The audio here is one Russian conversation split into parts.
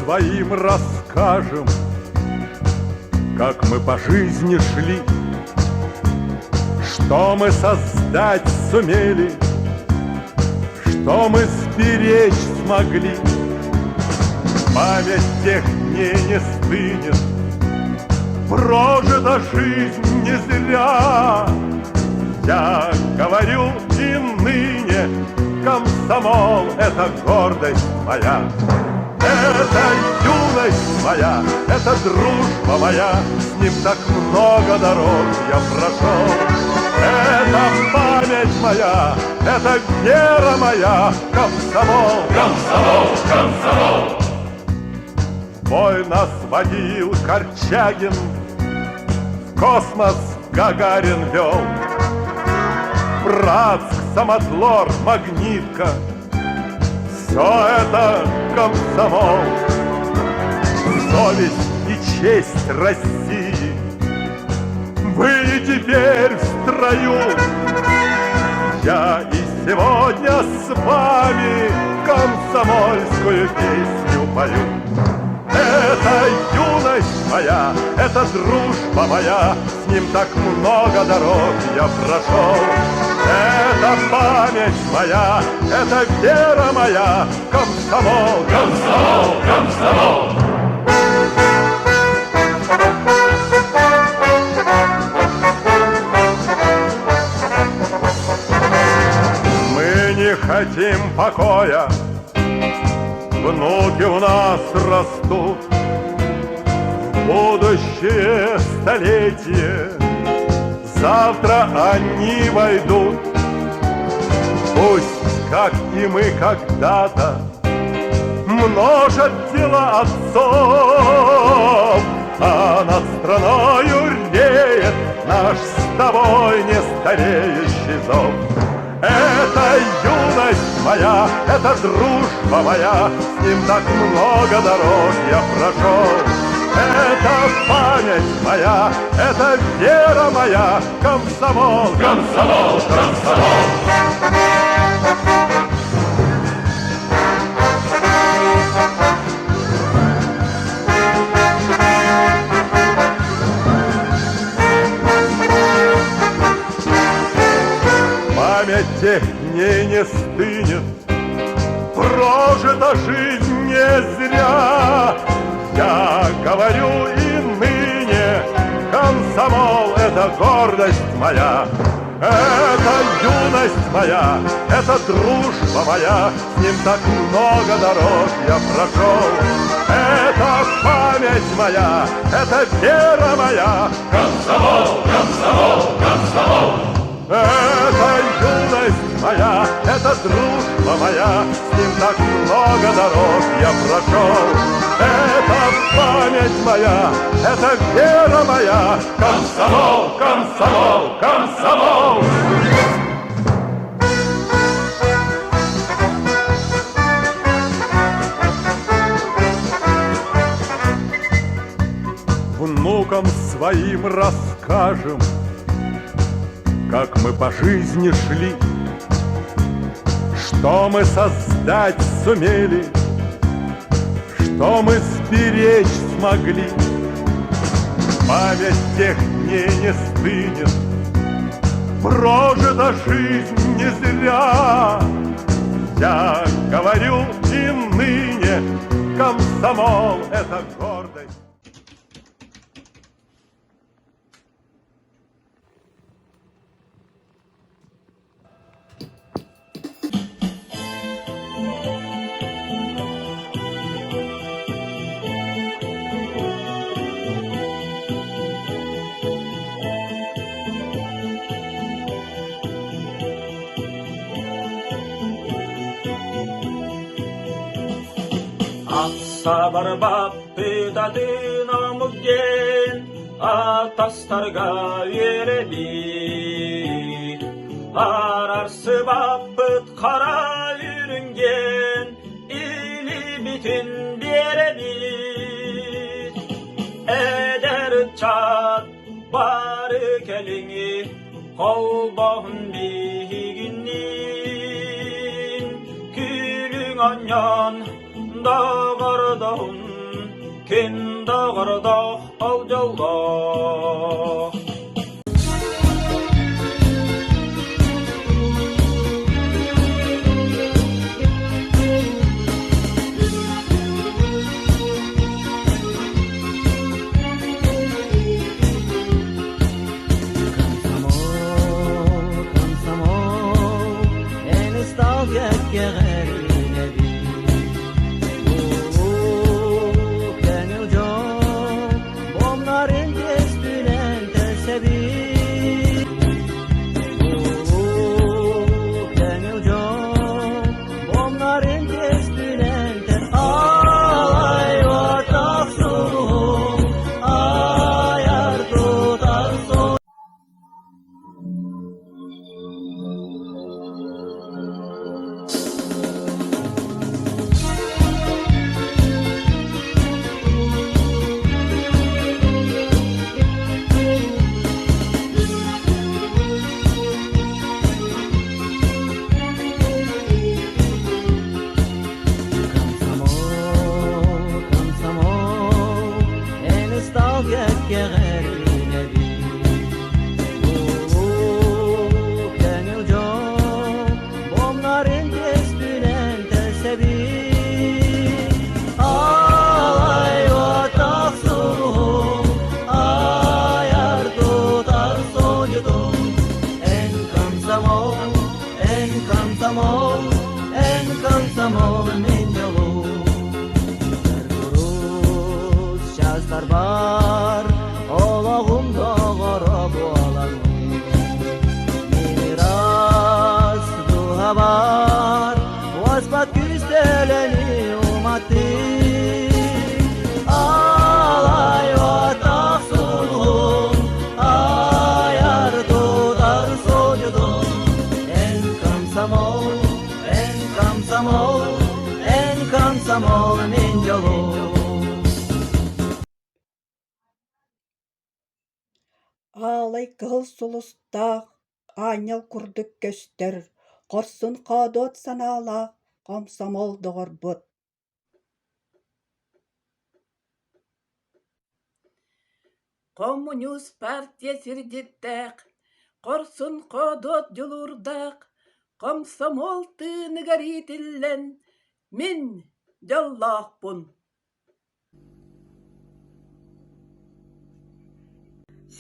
своим расскажем, как мы по жизни шли, что мы создать сумели, что мы сберечь смогли. Память тех дней не стынет, прожита жизнь не зря. Я говорю и ныне, комсомол — это гордость моя. Это юность моя, это дружба моя, с ним так много дорог я прошел. Это память моя, это вера моя, комсомол, комсомол, комсомол. В бой нас водил Корчагин, в космос Гагарин вел. Братск, Самотлор, Магнитка — все это комсомол. Совесть и честь России, вы теперь в строю. Я и сегодня с вами комсомольскую песню пою. Это юность моя, это дружба моя, с ним так много дорог я прошел. Это память моя, это вера моя, комсомол, комсомол, комсомол. Мы не хотим покоя, внуки у нас растут, будущее столетие, завтра они войдут. Пусть, как и мы когда-то, множат дела отцов, а над страною реет наш с тобой не стареющий зов. Это юность моя, это дружба моя, с ним так много дорог я прошел. Это память моя, это вера моя, комсомол, комсомол, комсомол. Память тех дней не стынет, прожита жизнь не зря. Я говорю и ныне, комсомол — это гордость моя. Это юность моя, это дружба моя, с ним так много дорог я прошел. Это память моя, это вера моя, комсомол, комсомол, комсомол. Это юность моя, это дружба моя, с ним так много дорог я прошел. Это память моя, это вера моя, комсомол, комсомол, комсомол. Внукам своим расскажем, как мы по жизни шли, что мы создать сумели, что мы сберечь смогли. Память тех дней не стынет, прожита жизнь не зря. Я говорю и ныне, комсомол — это гордость. Сабарбаппы тадына мuggen атастарга беребит. Арарсыбаппыт кара үйренген или бүтін беребит. Эдер чат бары келіңі қолбағын бейгіннен күлің аньян дағырдағын Күн дағырда ал жолда. Var, olağımda qara boğalan miras duha var, vasbat güzeleni umatı alay vatak sulhum, ayar tutar socudum en kamsamol min yolum. Алай кыл сулустақ, анял күрдік көстер, құрсын қадот санала, комсомол дұғыр бұд. Коммунист партия сирдеттәк, құрсын қадот жүлурдақ, комсомол тыныгаритиллен, мен жаллақпын.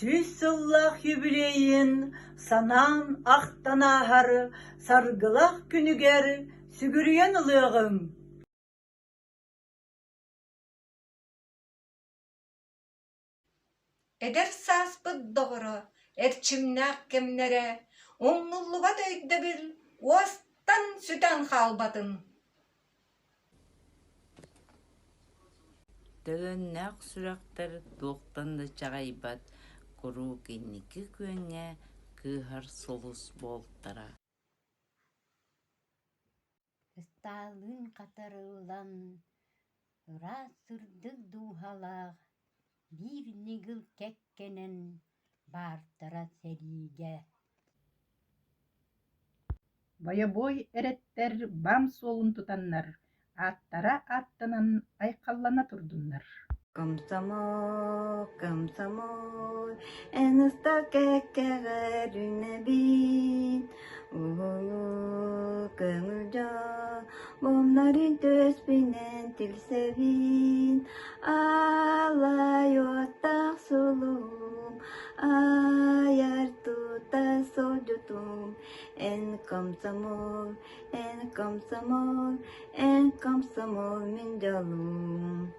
Сүйсіллах юбилейін санан ақтанағары, саргылақ күнігер сүгірген ұлығым. Эдер саспыт доғыры, әрчімнақ кемнері, оңнуллуға дөйді біл, остан сүтан қалбатын. Төгөннәк сүрәктер доқтанды чағайбат, құру кеннекі көңе кыхар солус болтара. Сталын қатары ұлан, ұра сүрдік дұғалақ, bir nigil kekkenen бартыра сериге. Боебой эреттер бам солун тутаннар, аттара аттанан айқаллана турдуннар. Комсомол, комсомол, энуста кеккерүнө бит. Көңүлжө, момнарын төспүнен тилсебин. Алай отак сулум, аяр тута сожутум. En komsomol, en komsomol min jolum.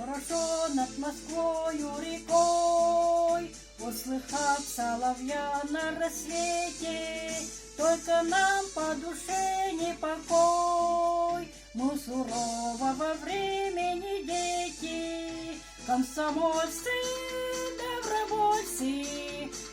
Хорошо над Москвою рекой услыхать соловья на рассвете. Только нам по душе не покой, мы сурового времени дети. Комсомольцы, добровольцы,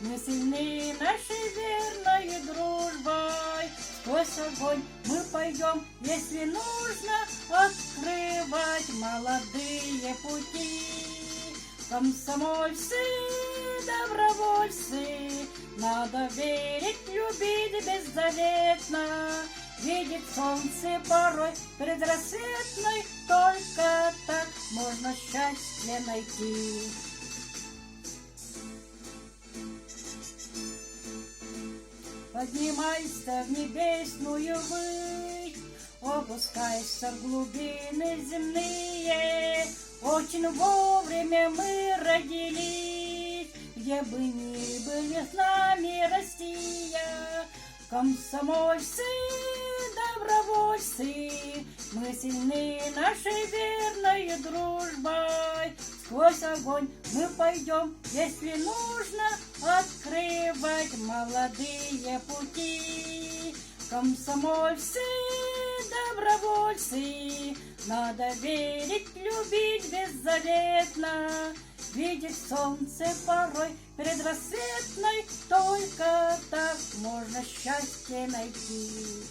мы сильны нашей верной дружбой. Сквозь огонь мы пойдем, если нужно открывать молодые пути. Комсомольцы, добровольцы. Надо верить, любить беззаветно, видеть солнце порой предрассветной. Только так можно счастье найти. Поднимайся в небесную высь, опускайся в глубины земные. Очень вовремя мы родились, где бы ни были с нами Россия. Комсомольцы, добровольцы, мы сильны нашей верной дружбой. Сквозь огонь мы пойдем, если нужно, открывать молодые пути. Комсомольцы, добровольцы, надо верить, любить беззаветно, видеть солнце порой предрассветной. Только так можно счастье найти.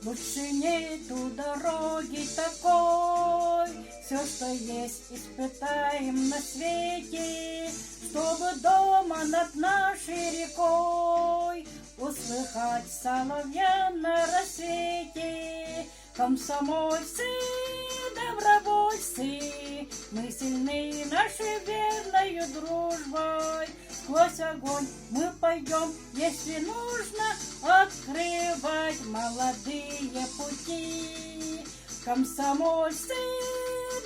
Больше нету дороги такой, все, что есть, испытаем на свете, чтобы дома над нашей рекой услыхать соловья на рассвете. Комсомольцы, добровольцы, мы сильны нашей верной дружбой. Сквозь огонь мы пойдем, если нужно, открывать молодые пути. Комсомольцы,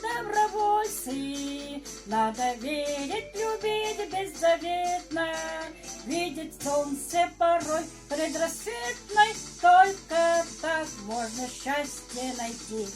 добровольцы, надо верить, любить беззаветно, видеть солнце порой предрассветной. Только так можно счастье найти.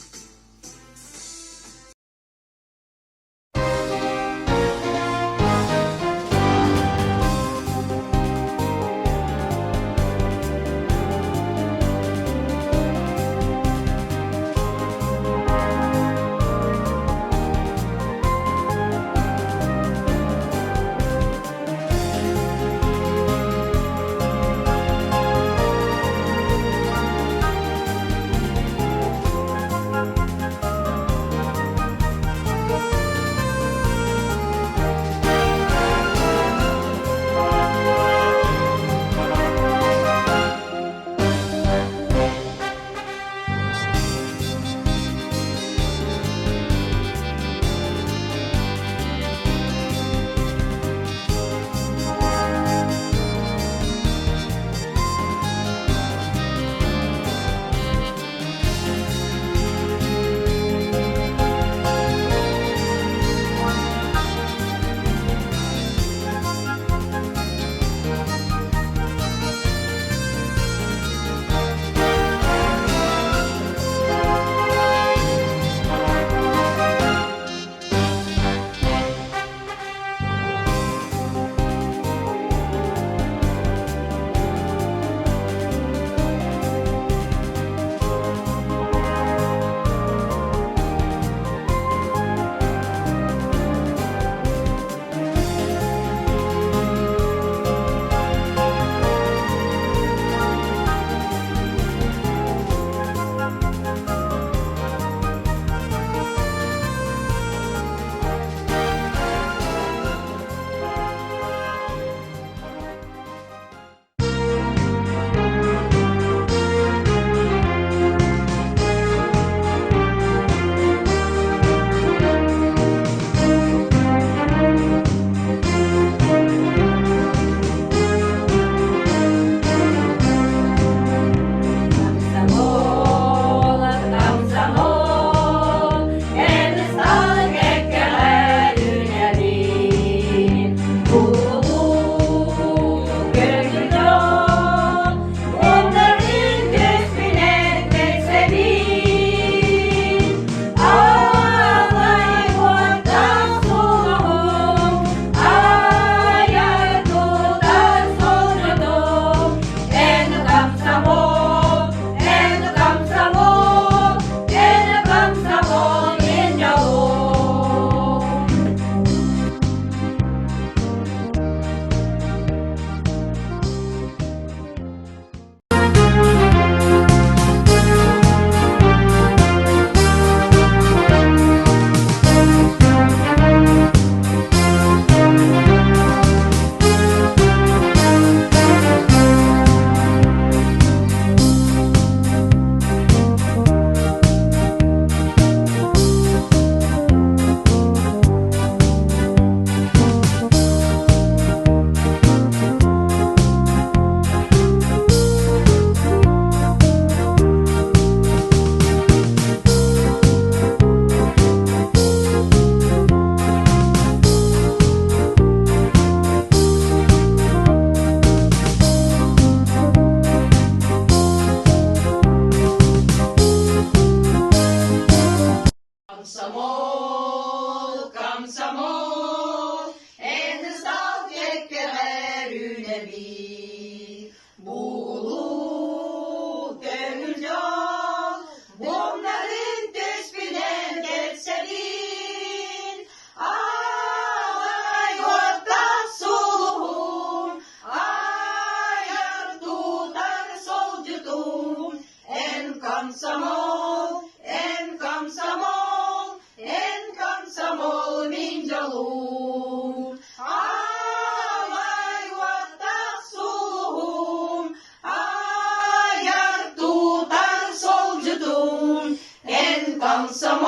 жолум. Алай ваттақ сұлуым, аяр тутар сол жұтум, эн комсомол